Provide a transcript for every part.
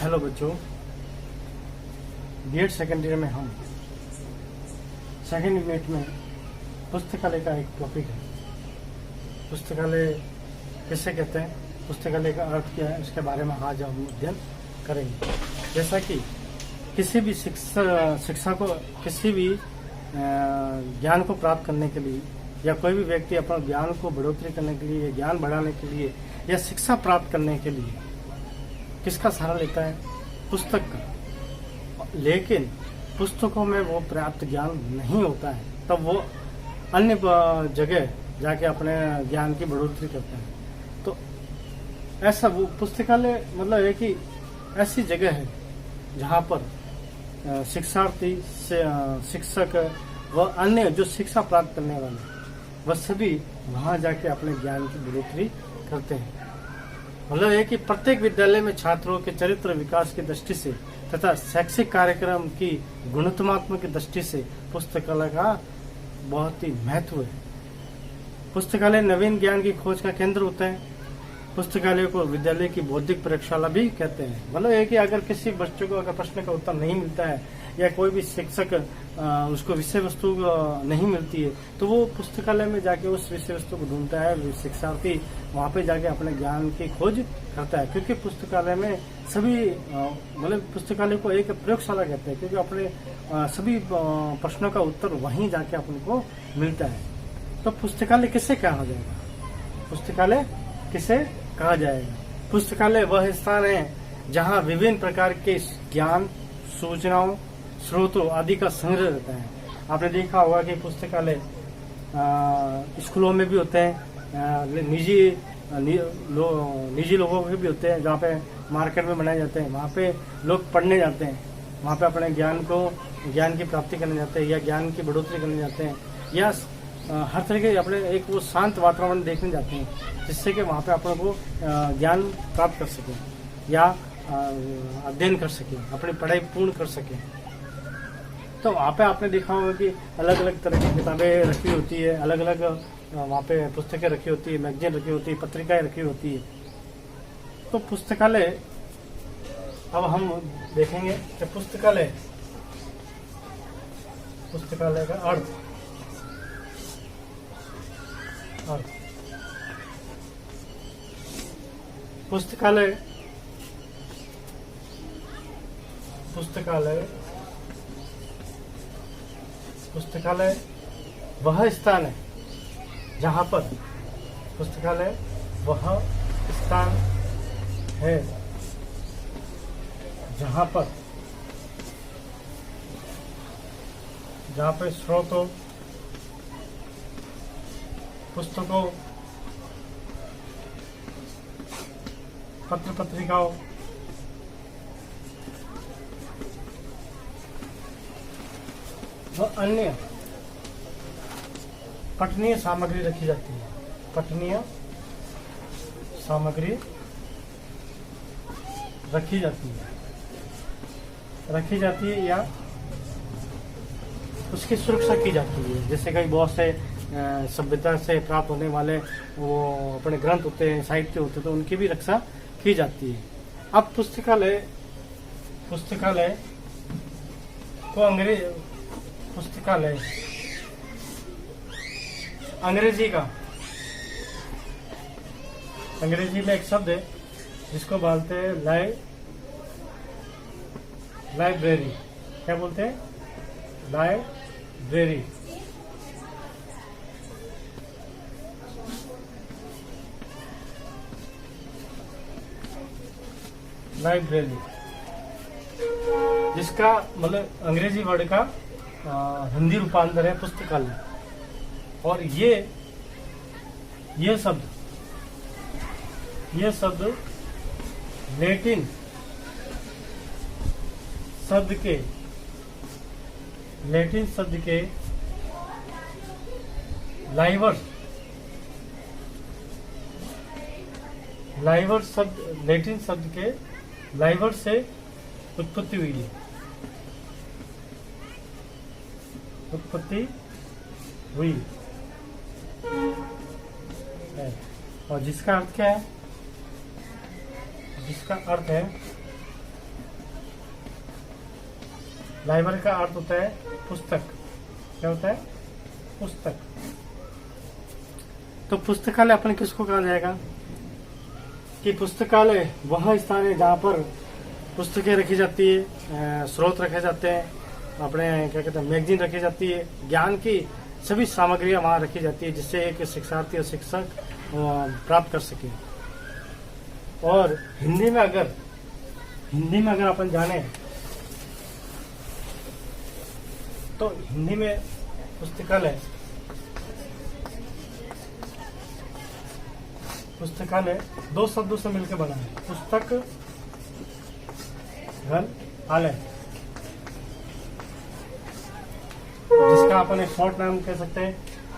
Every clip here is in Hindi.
हेलो बच्चों, बीएड सेकेंड ईयर में हम सेकेंड यूनिट में पुस्तकालय का एक टॉपिक है। पुस्तकालय किसे कहते हैं, पुस्तकालय का अर्थ क्या है, उसके बारे में आज हम अध्ययन करेंगे। जैसा कि किसी भी शिक्षा को, किसी भी ज्ञान को प्राप्त करने के लिए या कोई भी व्यक्ति अपना ज्ञान को बढ़ोतरी करने के लिए, ज्ञान बढ़ाने के लिए या शिक्षा प्राप्त करने के लिए किसका सहारा लेता है? पुस्तक का। लेकिन पुस्तकों में वो पर्याप्त ज्ञान नहीं होता है, तब वो अन्य जगह जाके अपने ज्ञान की बढ़ोतरी करते हैं। तो ऐसा वो पुस्तकालय मतलब है कि ऐसी जगह है जहाँ पर शिक्षार्थी से शिक्षक व अन्य जो शिक्षा प्राप्त करने वाले वह सभी वहाँ जाके अपने ज्ञान की बढ़ोतरी करते हैं। मतलब है कि प्रत्येक विद्यालय में छात्रों के चरित्र विकास की दृष्टि से तथा शैक्षिक कार्यक्रम की गुणात्मक दृष्टि से पुस्तकालय का बहुत ही महत्व है। पुस्तकालय नवीन ज्ञान की खोज का केंद्र होता है। पुस्तकालय को विद्यालय की बौद्धिक प्रयोगशाला भी कहते हैं। मतलब है कि अगर किसी बच्चों को अगर प्रश्न का उत्तर नहीं मिलता है या कोई भी शिक्षक उसको विषय वस्तु नहीं मिलती है, तो वो पुस्तकालय में जाके उस विषय वस्तु को ढूंढता है। शिक्षार्थी वहाँ पे जाके अपने ज्ञान की खोज करता है, क्योंकि पुस्तकालय में सभी मतलब पुस्तकालय को एक प्रयोगशाला कहते हैं, क्योंकि अपने सभी प्रश्नों का उत्तर वहीं जाके अपन को मिलता है। तो पुस्तकालय किसे कहा जाएगा? पुस्तकालय किसे कहा जाएगा? पुस्तकालय वह स्थान है जहाँ विभिन्न प्रकार के ज्ञान, सूचनाओं, स्रोतों आदि का संग्रह रहता है। आपने देखा होगा कि पुस्तकालय स्कूलों में भी होते हैं, निजी लोगों के भी होते हैं, जहाँ पे मार्केट में बनाए जाते हैं। वहाँ पे लोग पढ़ने जाते हैं, वहाँ पे अपने ज्ञान की प्राप्ति करने जाते हैं या ज्ञान की बढ़ोतरी करने जाते हैं, या हर तरह के अपने एक वो शांत वातावरण देखने जाते हैं, जिससे कि वहाँ पे अपने को ज्ञान प्राप्त कर सकें या अध्ययन कर सकें, अपनी पढ़ाई पूर्ण कर सकें। तो वहाँ पे आपने देखा होगा कि अलग अलग तरह की किताबें रखी होती है, अलग अलग वहाँ पे पुस्तकें रखी होती है, मैगजीन रखी होती है, पत्रिकाएं रखी होती है। तो पुस्तकालय अब हम देखेंगे कि पुस्तकालय का अर्थ पुस्तकालय वह स्थान है जहाँ पर जहाँ पर स्रोतों, पुस्तकों, पत्र पत्रिकाओं, व अन्य पठनीय सामग्री रखी जाती है। पठनीय सामग्री रखी जाती है या उसकी सुरक्षा की जाती है। जैसे कई बहुत से सभ्यता से प्राप्त होने वाले वो अपने ग्रंथ होते हैं, साहित्य होते हैं, तो उनकी भी रक्षा की जाती है। अब पुस्तकालय को अंग्रेजी में एक शब्द है जिसको बोलते हैं लाइब्रेरी। क्या बोलते हैं? लाइब्रेरी। जिसका मतलब अंग्रेजी वर्ड का हिंदी रूपांतर है पुस्तकालय। और ये शब्द लैटिन शब्द के लैटिन शब्द के लाइवर से उत्पत्ति हुई है। और जिसका अर्थ क्या है? जिसका अर्थ है लाइब्रेरी का अर्थ होता है पुस्तक। क्या होता है? पुस्तक। तो पुस्तकालय अपन किसको कहा जाएगा कि पुस्तकालय वह स्थान है जहाँ पर पुस्तकें रखी जाती है, स्रोत रखे जाते हैं, अपने क्या कहते हैं मैगजीन रखी जाती है, ज्ञान की सभी सामग्रियां वहाँ रखी जाती है जिससे एक शिक्षार्थी और शिक्षक प्राप्त कर सके। और हिंदी में अगर अपन जाने तो हिंदी में पुस्तकालय दो शब्दों से मिलकर बना है, पुस्तक घन आलय, जिसका अपन एक शॉर्ट नाम कह सकते हैं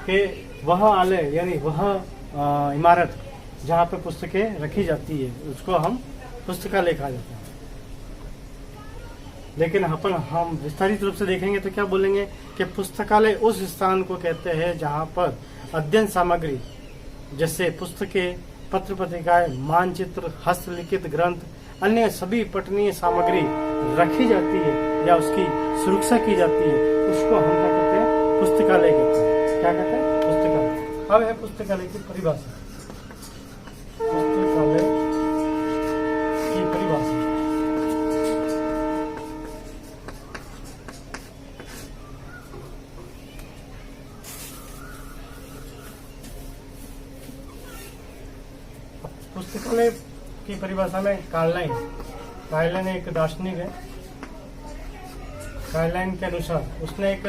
कि वह आलय यानी वह इमारत जहाँ पे पुस्तकें रखी जाती है उसको हम पुस्तकालय कहा जाता है। लेकिन हम विस्तारित रूप से देखेंगे तो क्या बोलेंगे कि पुस्तकालय उस स्थान को कहते हैं जहाँ पर अध्ययन सामग्री जैसे पुस्तकें, पत्र पत्रिकाएं, मानचित्र, हस्तलिखित ग्रंथ, अन्य सभी पठनीय सामग्री रखी जाती है या उसकी सुरक्षा की जाती है, उसको हम क्या कहते हैं? पुस्तकालय कहते हैं। क्या कहते हैं? पुस्तकालय। अब है पुस्तकालय की परिभाषा। पुस्तकालय की परिभाषा पुस्तकालय की परिभाषा में कार्लाइन एक दार्शनिक है। कार्लाइन के अनुसार उसने एक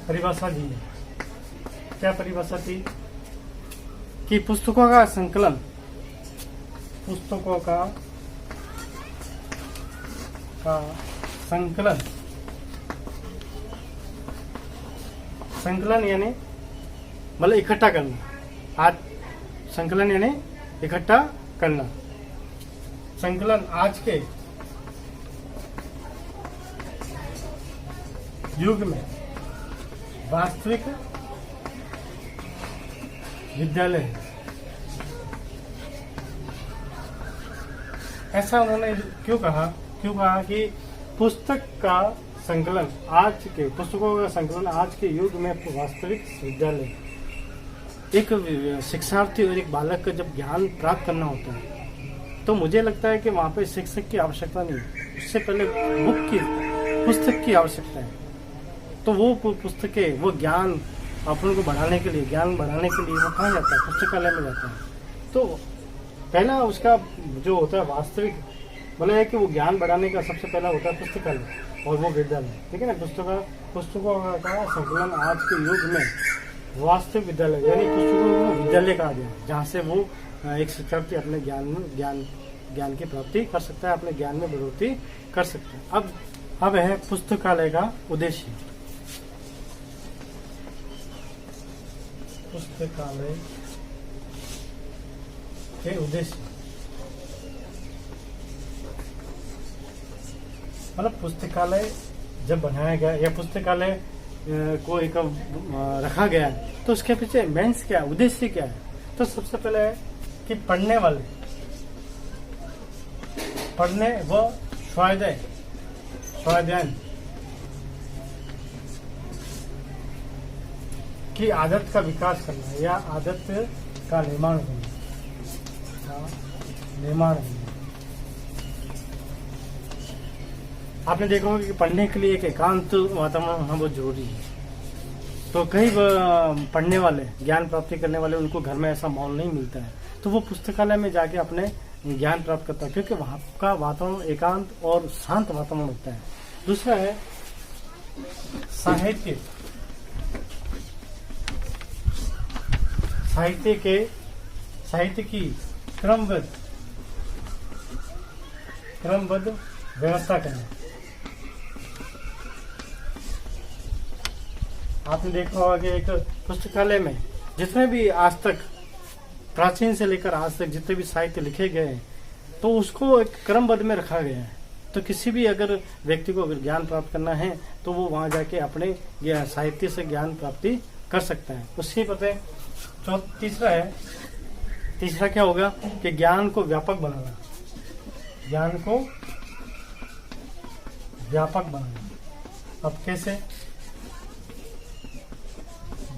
परिभाषा दी है। क्या परिभाषा थी? कि पुस्तकों का संकलन संकलन यानी मतलब इकट्ठा करना। आज संकलन यानी इकट्ठा करना। संकलन आज के युग में वास्तविक विद्यालय है। ऐसा उन्होंने क्यों कहा कि पुस्तकों का संकलन आज के युग में वास्तविक विद्यालय। एक शिक्षार्थी और एक बालक का जब ज्ञान प्राप्त करना होता है तो मुझे लगता है कि वहाँ पे शिक्षक की आवश्यकता नहीं, उससे पहले पुस्तक की आवश्यकता है। तो वो पुस्तकें, वो ज्ञान अपन को बढ़ाने के लिए वो कहाँ जाता है? पुस्तकालय में जाता है। तो पहला उसका जो होता है वास्तविक मतलब है कि वो ज्ञान बढ़ाने का सबसे पहला होता है पुस्तकालय और वो विद्यालय। ठीक है ना? पुस्तकों का संकलन आज के युग में वास्तविक विद्यालय यानी पुस्तकों को विद्यालय कहा गया, जहाँ से वो एक शिक्षार्थी अपने ज्ञान की प्राप्ति कर सकता है, अपने ज्ञान में बढ़ोतरी कर सकता है। अब है पुस्तकालय का उद्देश्य। पुस्तकालय के उद्देश्य मतलब पुस्तकालय जब बनाया गया या पुस्तकालय को एक रखा गया है तो उसके पीछे मेंस क्या है, उद्देश्य क्या है? तो सबसे पहले है कि पढ़ने व स्वाध्याय की आदत का विकास करना या आदत का निर्माण करना। आपने देखा होगा कि पढ़ने के लिए एक एकांत वातावरण होना बहुत जरूरी है। तो कई पढ़ने वाले, ज्ञान प्राप्ति करने वाले, उनको घर में ऐसा माहौल नहीं मिलता है, तो वो पुस्तकालय में जाके अपने ज्ञान प्राप्त करता है, क्योंकि वहाँ का वातावरण एकांत और शांत वातावरण होता है। दूसरा है साहित्य की क्रमबद्ध व्यवस्था करना। आपने देखा होगा कि एक पुस्तकालय में जितने भी आज तक प्राचीन से लेकर आज तक जितने भी साहित्य लिखे गए हैं तो उसको एक क्रमबद्ध में रखा गया है। तो किसी भी अगर व्यक्ति को अगर ज्ञान प्राप्त करना है तो वो वहां जाके अपने साहित्य से ज्ञान प्राप्ति कर सकता है। उसके पते तीसरा क्या होगा कि ज्ञान को व्यापक बनाना। अब कैसे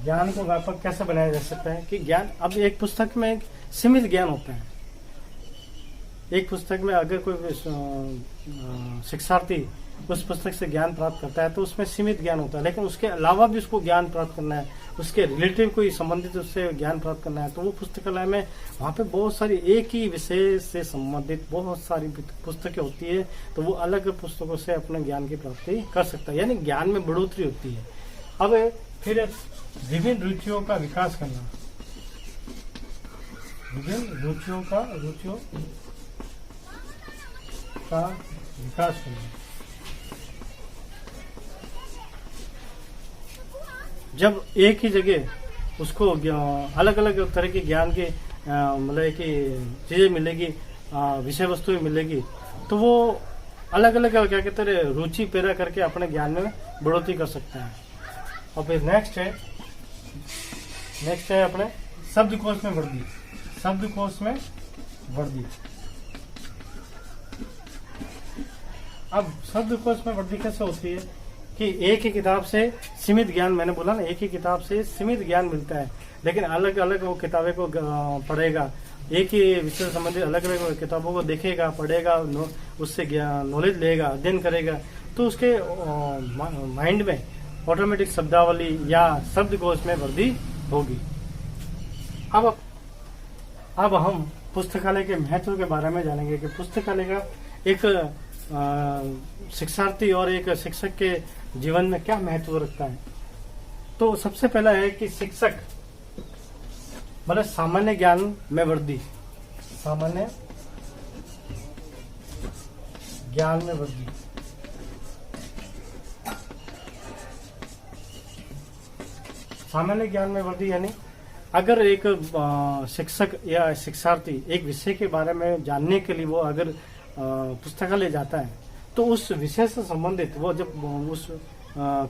ज्ञान को व्यापक कैसे बनाया जा सकता है कि ज्ञान, अब एक पुस्तक में एक सीमित ज्ञान होता है। एक पुस्तक में अगर कोई शिक्षार्थी उस पुस्तक से ज्ञान प्राप्त करता है तो उसमें सीमित ज्ञान होता है, लेकिन उसके अलावा भी उसको ज्ञान प्राप्त करना है, उसके रिलेटिव कोई संबंधित उससे ज्ञान प्राप्त करना है, तो वो पुस्तकालय में वहाँ पे बहुत सारी एक ही विषय से संबंधित बहुत सारी पुस्तकें होती है, तो वो अलग पुस्तकों से अपने ज्ञान की प्राप्ति कर सकता है, यानी ज्ञान में बढ़ोतरी होती है। अब फिर विभिन्न रुचियों का विकास करना, विभिन्न रुचियों का विकास करना। जब एक ही जगह उसको अलग अलग तरह की ज्ञान की मतलब कि चीजें मिलेगी, विषय वस्तुएं मिलेगी, तो वो अलग अलग क्या कहते हैं रुचि पैदा करके अपने ज्ञान में बढ़ोतरी कर सकता है। और फिर नेक्स्ट है अपने शब्दकोश में वृद्धि। शब्दकोश में वृद्धि, अब शब्दकोश में वृद्धि कैसे होती है कि एक ही किताब से सीमित ज्ञान, मैंने बोला ना एक ही किताब से सीमित ज्ञान मिलता है, लेकिन अलग अलग वो किताबें को पढ़ेगा, एक ही विषय से संबंधित अलग अलग किताबों को देखेगा, पढ़ेगा, उससे नॉलेज लेगा, अध्ययन करेगा, तो उसके माइंड में ऑटोमेटिक शब्दावली या शब्दकोश में वृद्धि होगी। अब हम पुस्तकालय के महत्व के बारे में जानेंगे कि पुस्तकालय का एक शिक्षार्थी और एक शिक्षक के जीवन में क्या महत्व रखता है। तो सबसे पहला है कि शिक्षक मतलब सामान्य ज्ञान में वृद्धि, सामान्य ज्ञान में वृद्धि। सामान्य ज्ञान में वृद्धि यानी अगर एक शिक्षक या शिक्षार्थी एक विषय के बारे में जानने के लिए वो अगर पुस्तकालय जाता है, तो उस विषय से संबंधित वो जब उस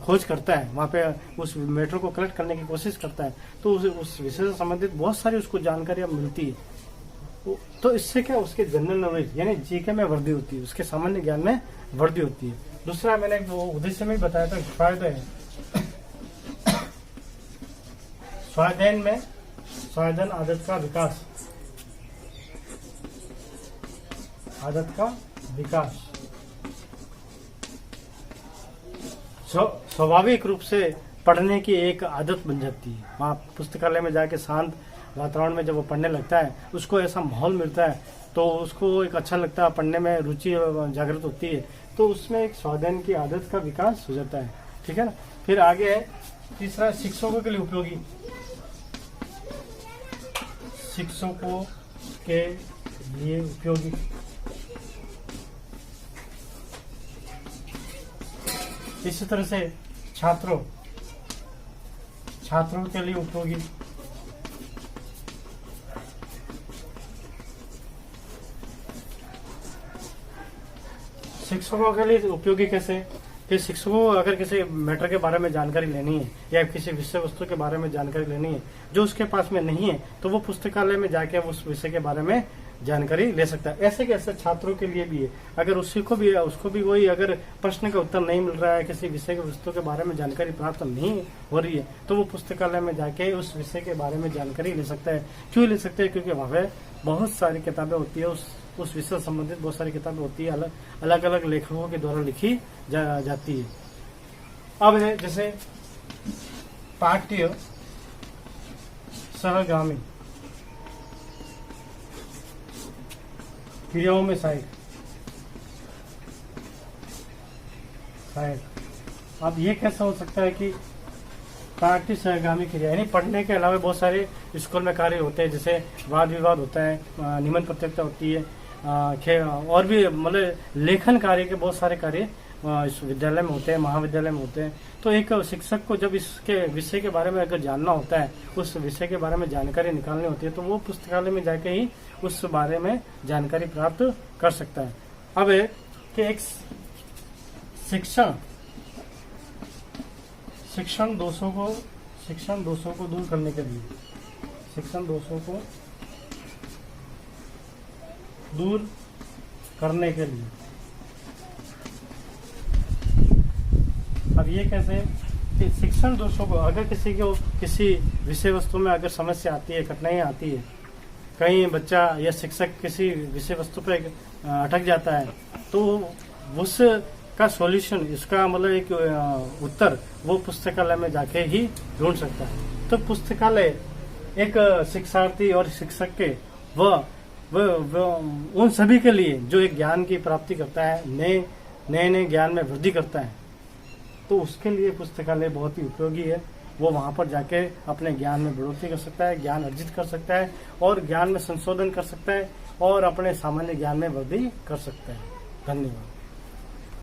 खोज करता है, वहाँ पे उस मैटर को कलेक्ट करने की कोशिश करता है, तो उस विषय से संबंधित बहुत सारी उसको जानकारियां मिलती है। तो इससे क्या उसके जनरल नॉलेज यानी जीके में वृद्धि होती है, उसके सामान्य ज्ञान में वृद्धि होती है। दूसरा मैंने वो उद्देश्य में बताया था स्वाध्याय है, स्वाध्याय में स्वाध्याय आदत का विकास, आदत का विकास स्वाभाविक रूप से पढ़ने की एक आदत बन जाती है। वहाँ पुस्तकालय में जाके शांत वातावरण में जब वो पढ़ने लगता है, उसको ऐसा माहौल मिलता है तो उसको एक अच्छा लगता है, पढ़ने में रुचि जागृत होती है, तो उसमें एक स्वाध्याय की आदत का विकास हो जाता है। ठीक है ना। फिर आगे है तीसरा शिक्षकों के लिए उपयोगी, शिक्षकों के लिए उपयोगी। इसी तरह से छात्रों के लिए उपयोगी, शिक्षकों के लिए उपयोगी कैसे कि शिक्षकों को अगर किसी मैटर के बारे में जानकारी लेनी है या किसी विषय वस्तु के बारे में जानकारी लेनी है जो उसके पास में नहीं है, तो वो पुस्तकालय में जाके उस विषय के बारे में जानकारी ले सकता है। ऐसे कैसे छात्रों के लिए भी है, अगर उसको भी वही अगर प्रश्न का उत्तर नहीं मिल रहा है, किसी विषय के वस्तु के बारे में जानकारी प्राप्त नहीं हो रही है, तो वो पुस्तकालय में जाके उस विषय के बारे में जानकारी ले सकता है। क्यों ले सकते हैं? क्योंकि वहाँ पे बहुत सारी किताबें होती है, उस विषय से संबंधित बहुत सारी किताबें होती है, अलग अलग लेखकों के द्वारा लिखी जाती है। अब है जैसे पाठ्य सहगामी क्रियाओं में सहायक। अब ये कैसा हो सकता है कि पाठ्य सहगामी क्रिया यानी पढ़ने के अलावा बहुत सारे स्कूल में कार्य होते हैं, जैसे वाद विवाद होता है, निबंध प्रतियोगिता होती है, और भी मतलब लेखन कार्य के बहुत सारे कार्य इस विद्यालय में होते हैं, महाविद्यालय में होते हैं। तो एक शिक्षक को जब इसके विषय के बारे में अगर जानना होता है, उस विषय के बारे में जानकारी निकालनी होती है, तो वो पुस्तकालय में जाके ही उस बारे में जानकारी प्राप्त कर सकता है। अब है कि एक शिक्षण दोषों को दूर करने के लिए, शिक्षण दोषों को दूर करने के लिए और ये कैसे कि शिक्षण दोषों को, अगर किसी को किसी विषय वस्तु में अगर समस्या आती है, कठिनाई आती है, कहीं बच्चा या शिक्षक किसी विषय वस्तु पे अटक जाता है, तो उस का सॉल्यूशन, इसका मतलब एक उत्तर वो पुस्तकालय में जाके ही ढूंढ सकता है। तो पुस्तकालय एक शिक्षार्थी और शिक्षक के वह उन सभी के लिए जो एक ज्ञान की प्राप्ति करता है, नए ज्ञान में वृद्धि करता है, तो उसके लिए पुस्तकालय बहुत ही उपयोगी है। वो वहां पर जाके अपने ज्ञान में बढ़ोतरी कर सकता है, ज्ञान अर्जित कर सकता है और ज्ञान में संशोधन कर सकता है और अपने सामान्य ज्ञान में वृद्धि कर सकता है। धन्यवाद।